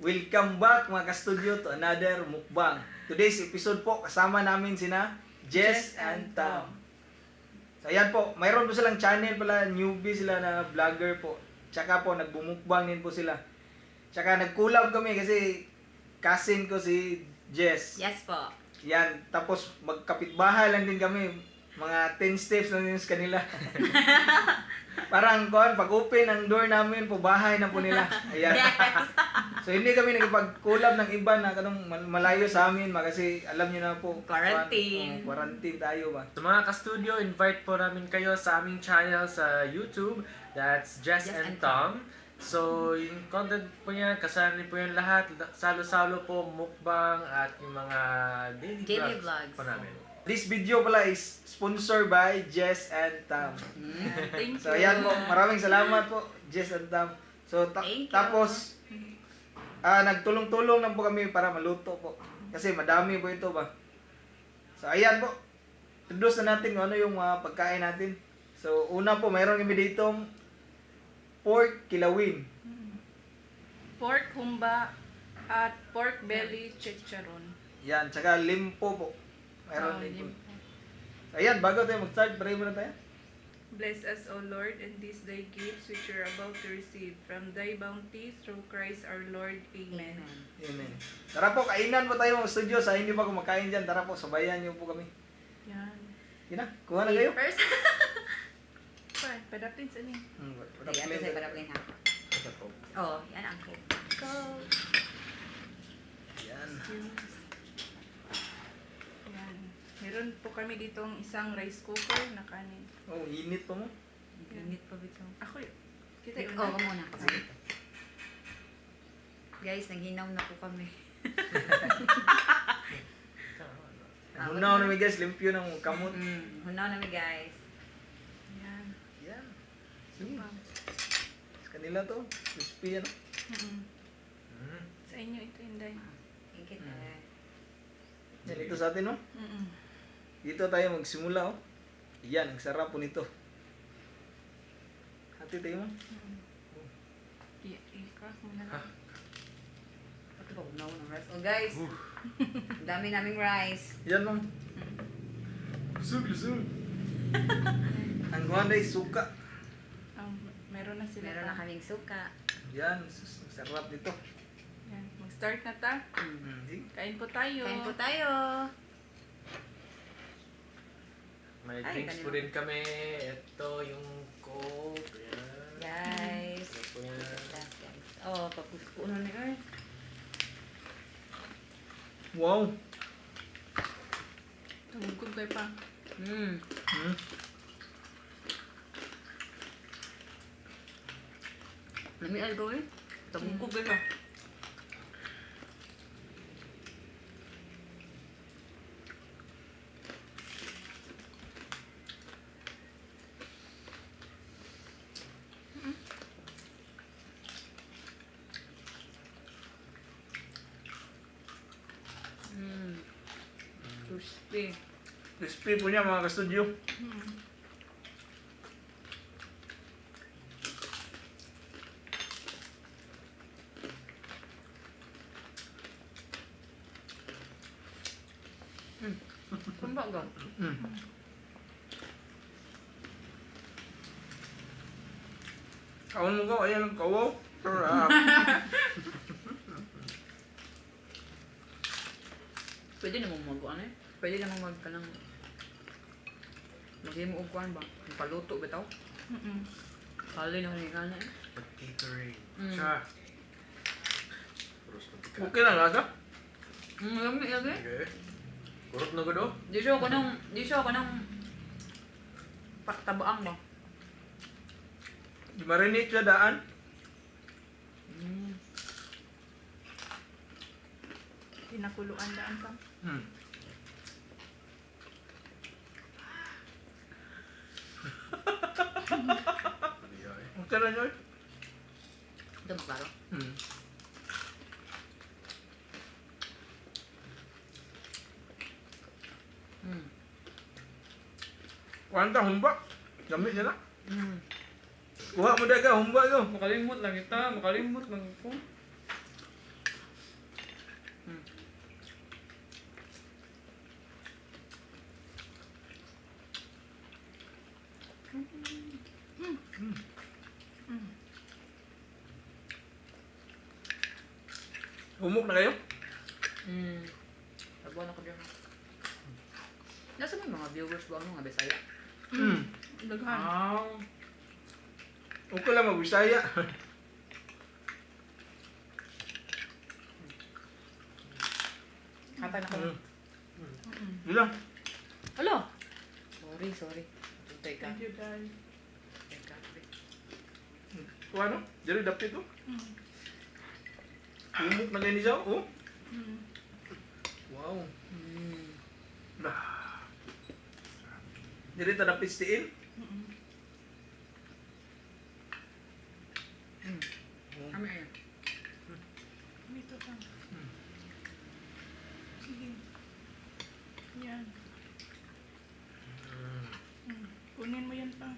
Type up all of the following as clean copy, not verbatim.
Welcome back mga ka-studio to another mukbang. Today's episode po, kasama namin sina Jess and Tam. So ayan po, mayroon po silang channel pala, newbie sila na vlogger po. Tsaka po, nagbumukbang din po sila. Tsaka nag-collab kami kasi cousin ko si Jess. Yes po. Yan, tapos magkapitbahay lang din kami. Mga 10 steps lang din sa kanila. Parang pag open ang door namin po, bahay na po nila. Ayan. Yes. So hindi kami nagpag-collab ng iba na kanong malayo sa amin kasi alam niyo na po Quarantine. Quarantine tayo ba. So mga ka-studio, invite po namin kayo sa aming channel sa YouTube. That's Jess and Tom. So yung content po yan, kasali po yan lahat. Salo-salo po, mukbang at yung mga daily vlogs po namin. This video pala is sponsored by Jess and Tam. Thank you. So ayan po, maraming salamat po Jess and Tam. So tapos nagtulong-tulong lang po kami para maluto po. Kasi madami po ito ba. So ayan po. Introduce na natin kung ano yung pagkain natin. So una po, mayroon kami dito pork kilawin. Pork humba at pork belly chicharon. Yan, tsaka limpo po. Mayroon din po. Limpo. So ayan, bago tayo mag-start, pray muna tayo. Bless us, O Lord, and these thy gifts which you are about to receive from thy bounty through Christ our Lord. Amen. Amen. Tara po, kainan po tayo mga studio. Sa hindi pa kumakain dyan, tara po, sabayan niyo po kami. Yan. Yun na, kuha na kayo. First. Pa, padapin sa niyo. Sige, ako sa'yo para plain ha. Oh, yan ang cook. Go. Yan. Yan. Meron po kami ditong isang rice cooker na kanin. Oh, init pa mo. Init pa bito. Ako yun. Kita yun. Oo, muna. Guys, naghinaw na po kami. Hunaw namin guys, limpyo ng kamot. Hunaw namin guys. Yan. Yan. Sa kanila to, crispy yan. Sa inyo ito, Inday. Thank you. Yan, ito sa atin, no? Dito tayo magsimula, oh. Yan, ang sarap po nito. Hati tayo mo. I-crack mo na lang. Ito ba, hunaw ng rice. Oh guys, ang dami naming rice. Yan, ma'am. Lusog, lusog. Ang guanday, suka. Meron na sila. Meron na kaming suka. Yan, sus, ang sarap nito. Yan. Mag-start na ta. Sige. Kain po tayo. Kain po tayo. May Ay, drinks kanina. po rin kami. Ito yung Coke. Yan. Guys. Ito po yan. Guys. Oh, papuno ni Earth. Wow. Tumugkog kayo pa. Lami algo eh. Tabungkog ba? Crispy. Crispy po niya mga ka-studio. Kumba ga? Kawan mo ko, ayan ang kawaw. Sarap. Pwede namang mag-ano eh. Pwede namang mag-kanang lagay mo upuan ba? Yung paluto bitaw? Kali na kanina eh. Pag-catering. Siya. Puros pagkika. Okay lang, lasa? Lami lagi. Okay. Kurot na gado? Di siya ako ng tabaang ba? Di marinate siya daan. Pinakuluan daan pa. Okay lang yun. Ito maklaro. Kuwanta, humba. Gamit niya na. Kuha mo daga, humba ko. Makalimot lang ita. Makalimot lang ko. Humok na kayo? Tabuan ako dyan. Nasa may mga viewers ba ano nga Bisaya? Daghan. Okay lang mag-Bisaya. Hapa na ko. Yun lang. Hello. Sorry. Tuntay ka. Thank you, Dad. Teka. Kung ano? Jadi dapit to. Mm. Humok na kayo niya. Oh. Mm. Wow. Jadi ta dapit stiin. Mm. Kami ayun. Dito ka. Sige. Yan. Kunin mo yan pa.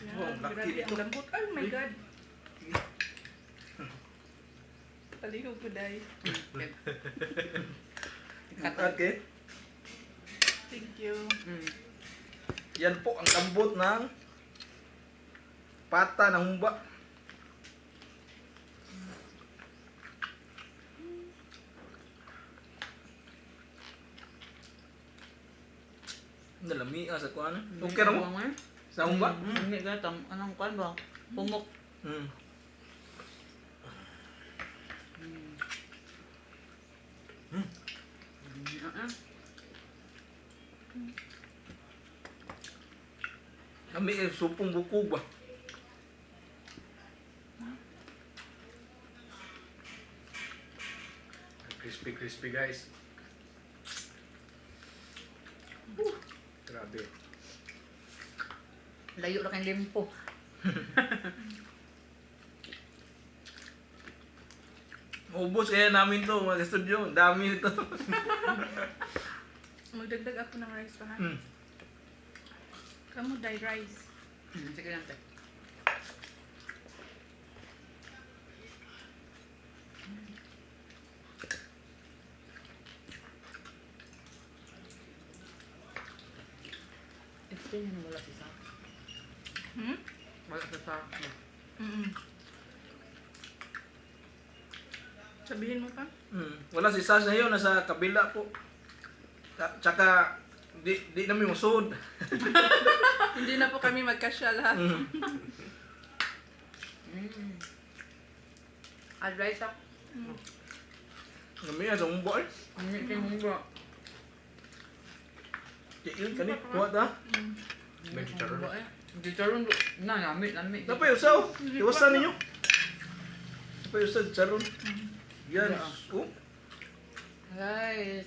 Yan, Oh, laki grabe nito. ang lambot. Oh my God. Palihog ko, Day. Okay. Thank you. Yan po ang lambot ng pata ng humba. Nalami sa kuan. Okay ra mo? Sa humba? Hindi ka tam anong kuan ba? Pumok. Hmm. Kami supong bukog ba? Crispy guys. Grabe. Layo ra kay limpo. Ubos kaya namin to mga studio. Dami nito. Magdagdag ako ng rice pa, ha? Hmm. Kamu, Day, rice. Sige lang te. Explain na wala si Sa. Wala si Sa. Sabihin mo pa? Wala si Sas na yun. Nasa kabila po. Tsaka di namin usod. Hindi na po kami magkasyal, ha? Advice ako. Kami sa humba eh. Ang nito yung bro. Kiil ka ni. Kuha ta. May chicharon. Chicharon. Lamit. Napay usaw. Iwasan ninyo. Napay usaw. Charon. Yan. Oh. Guys.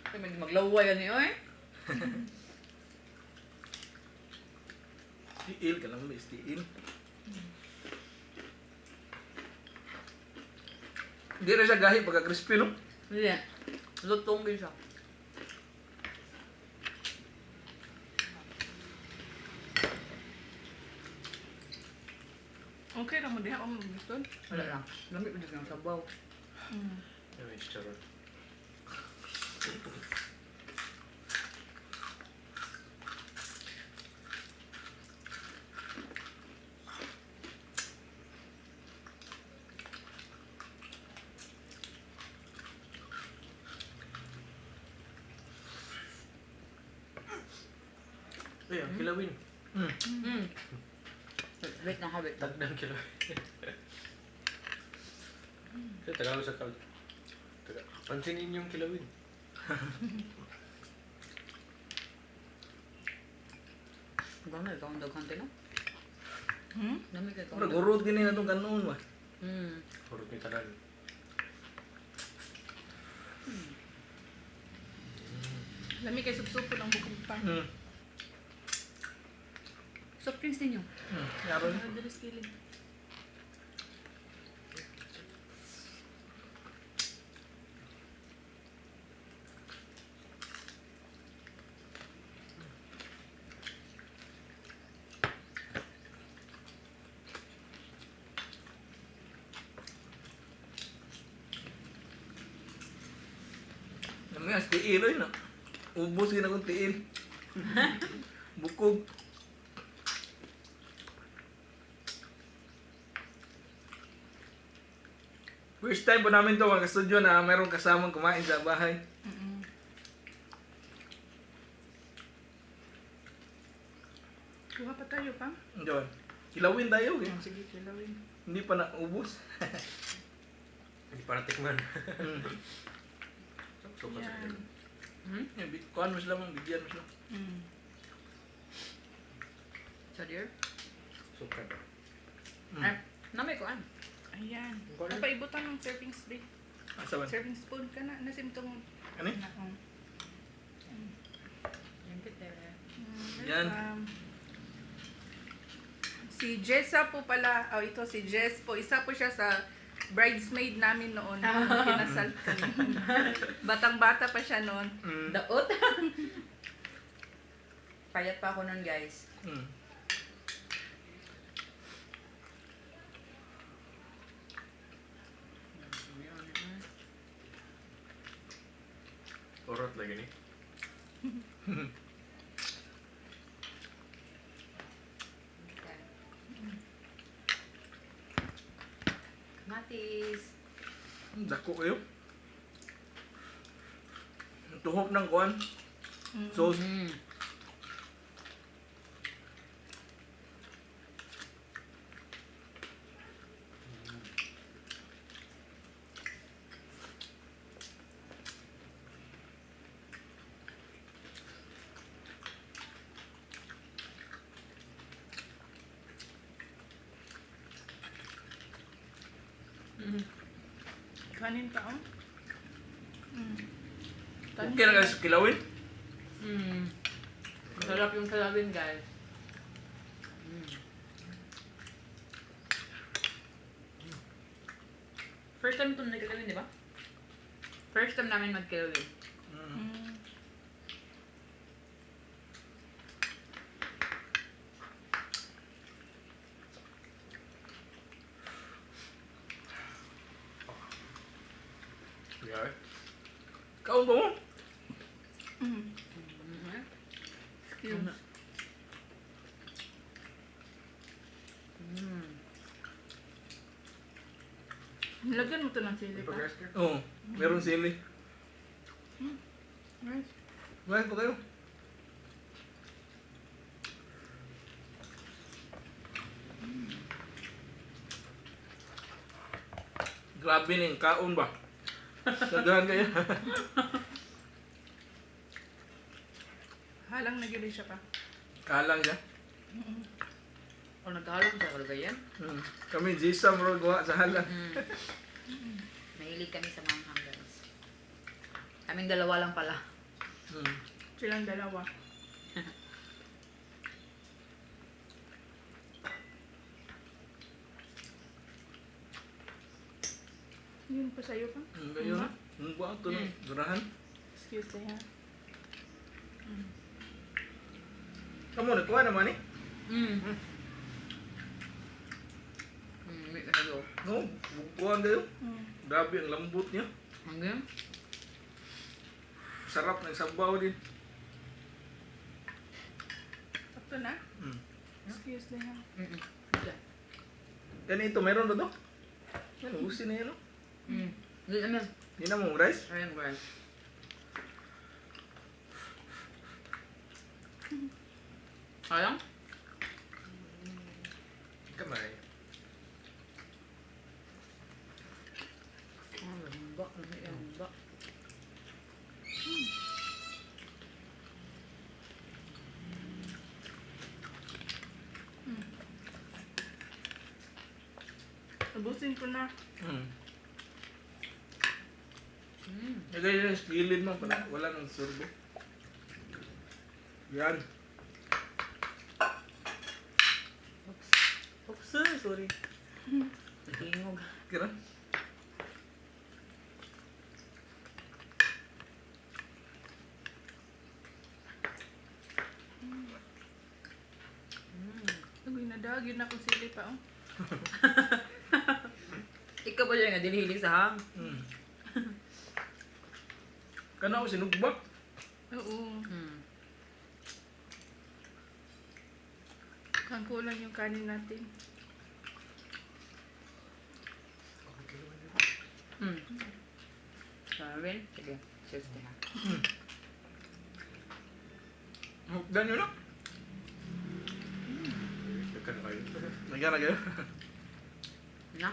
Kasi may maglaway yan eh. Kiil ka lang. May stiil. Hindi na siya gahi pagka crispy no? Hindi. Lutong din siya. Okay lang mo diha ako magbustod. Wala lang. Lamit ko din ng sabaw. May chicharon. Eh, ang kilawin. Wait na habit. Dagdag kilawin. Ito, Tagalog sa kal. Pansinin yung kilawin. Dami ikaw ang daghante na? Dami ka ikaw. Pero gurot din na itong kanon ba? Hurot ni tanan. Lami kay sup-supo ng bukog pa. Soft drinks ninyo. Yaron. Adres kilid. Kami as tiil rin na. Ubos yun akong tiil. Bukog. First time po namin to mga studio na mayroong kasamang kumain sa bahay. Kuha pa tayo pa? Doon. Kilawin tayo. Eh. Sige, kilawin. Hindi pa naubos. Hindi para tikman. Mm. Suka sa Yan. Kuhan mo sila, bigyan mo sila. So dear. Suka ba? Ay, namay ko an. Ayan. Correct. Napaibutan ng serving spoon. Asa man? Serving spoon ka na. Nasimtong. Ano? Yan. Si Jessa po pala, ito si Jess po, isa po siya sa bridesmaid namin noon. Kinasal kami. Batang-bata pa siya noon. Mm. Daot. Payat pa ako nun, guys. Mm. Urot lagi ni. Matis. Dako kayo. Tuhok ng kuhan. Sauce. Kanin pa, oh. Okay na guys, kilawin. Masarap yung kalawin, guys. First time ito nagkalawin, di ba? First time namin magkalawin. Yeah. Kaon ba mo? Excuse. Nilagyan mo to ng sili pa. Pag-rest ka? Oo. Meron sili. Right. Kumain pa kayo. Grabe na yung kaon ba? Sagahan kayo. Halang nagili siya pa. Kalang siya. O nagkahalong sa kalagayan? Kami Jisa mo gawa sa halang. Mahilig kami sa manghang, guys. Kaming dalawa lang pala. Silang dalawa. Yun pa sa'yo pa. Ngayon, ang buwan ito na. Durahan. Excuse me ha. Kamu nagkuha naman eh. May kahalo. No, bukuhan kayo. Grabe ang lambot niya. Hanggang? Sarap ng sabaw din. Sakto na? Excuse me ha. Yan ito, mayroon ba ito? Yan, ubusin na yan. No? Hindi naman. Hindi na mong rice. Ayan, guys. Ayan? Kamay. Lambak. Lambak. Ubusin ko na. Lagay yun sa gilid mo para wala nang sorbo. Yan. Oops, sorry. Tingog. Kira. Agoy na dagin na kung sili pa oh. Ikaw ba dyan nga dinihilig sa hang? Kana ko sinugbak. Oo. Kang kulang yung kanin natin. Sabi? Sige. Cheers na. Mukbang yun, no? Ikan kayo. Nagyan na kayo. Na?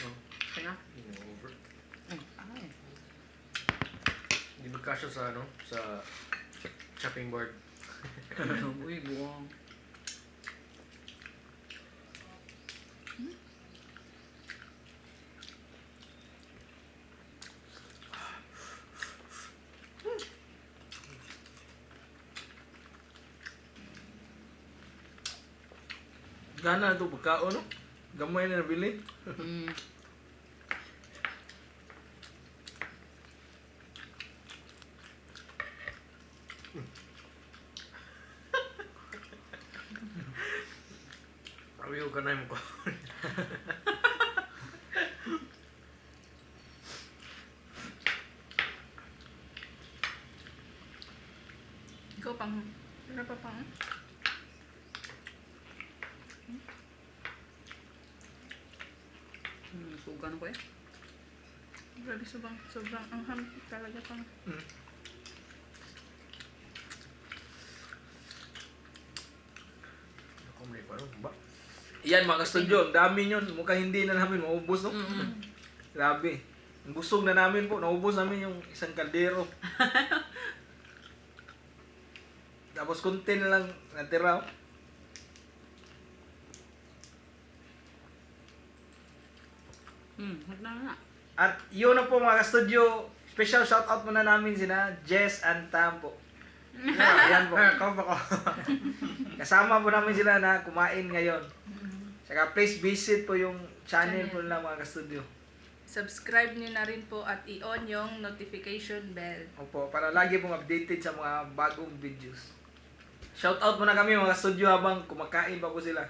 Oh, Kaya? over. Ay. Hindi magkasya sa ano, sa chopping board. Uy, buwang. Gana ito pagkaon, no? Gamay na nabili. Ayaw ka na yung ko. Ikaw pang, ano pa pang? Sugan ko eh. Grabe, sobrang angham talaga pang. Ako may parang ba? Yan mga studio, ang dami yun. Mukhang hindi na namin maubos, no? Grabe. Ang busog na namin po. Naubos namin yung isang kaldero. Tapos konti na lang natira. Hagna na. At yun na po mga studio. Special shoutout muna namin sina JES and Tam po. Ayan po. Kasama po namin sila na kumain ngayon. Saka please visit po yung channel po nila mga ka-studio. Subscribe niyo na rin po at i-on yung notification bell. Opo, para lagi pong updated sa mga bagong videos. Shoutout muna kami mga studio habang kumakain pa po sila.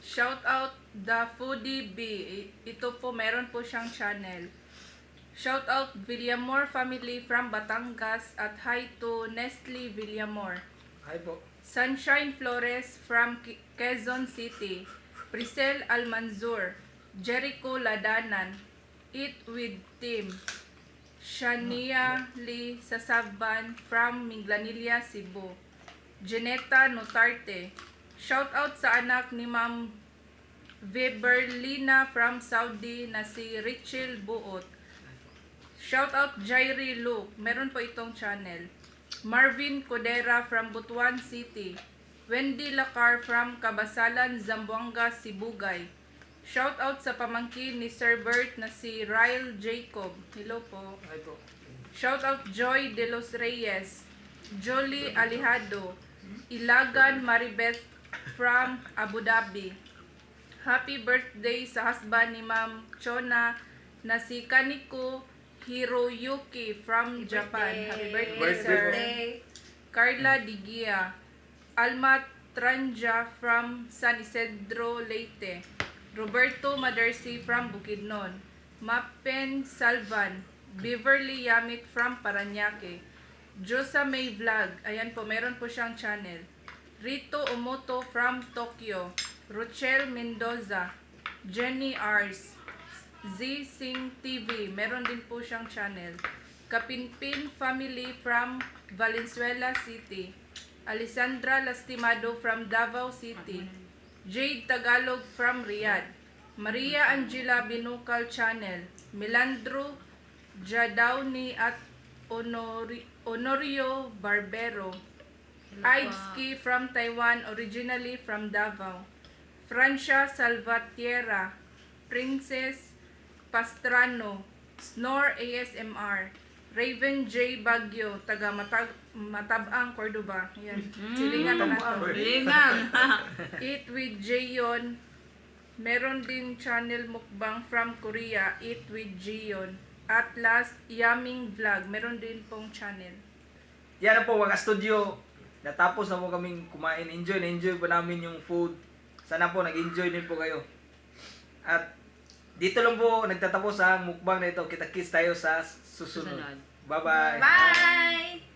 Shout out The Foodie B. Ito po, meron po siyang channel. Shout out Villamor family from Batangas at hi to Nestle Villamor. Hi po. Sunshine Flores from Quezon City. Priscel Almanzur. Jericho Ladanan. Eat with Team. Shania Lee Sasaban from Minglanilla, Cebu. Janetta Notarte. Shout out sa anak ni Ma'am Veberlina from Saudi na si Richel Buot. Shout out Jairi Luke. Meron po itong channel. Marvin Codera from Butuan City. Wendy Lacar from Kabasalan, Zamboanga, Sibugay. Shout out sa pamangkin ni Sir Bert na si Ryle Jacob. Hello po. Hi po. Shout out Joy De Los Reyes. Jolie Alihado. Ilagan Maribeth from Abu Dhabi. Happy birthday sa husband ni Ma'am Chona na si Kaniko Hiroyuki from Japan. Happy birthday, sir. Carla Digia. Alma Tranja from San Isidro, Leyte. Roberto Madersi from Bukidnon. Mapen Salvan. Beverly Yamit from Paranaque. Josa May Vlog. Ayan po, meron po siyang channel. Rito Omoto from Tokyo. Rochelle Mendoza. Jenny Ars. Z Sing TV. Meron din po siyang channel. Kapinpin Family from Valenzuela City. Alessandra Lastimado from Davao City. Jade Tagalog from Riyadh. Maria Angela Binukal Channel. Melandro Jadawni at Honorio Barbero. Aidski from Taiwan, originally from Davao. Francia Salvatierra. Princess Pastrano. Snore ASMR. Raven J. Bagyo, taga Matabang, Cordoba. Yan. Silingan na nato. Lingang. Eat with Jayon. Meron din channel mukbang from Korea. Eat with Jayon. At last, Yamming Vlog. Meron din pong channel. Yan na po mga studio. Natapos na po kaming kumain. Enjoy po namin yung food. Sana po nag-enjoy din po kayo. At dito lang po nagtatapos ang mukbang na ito. Kita-kits tayo sa susunod. Bye-bye. Bye!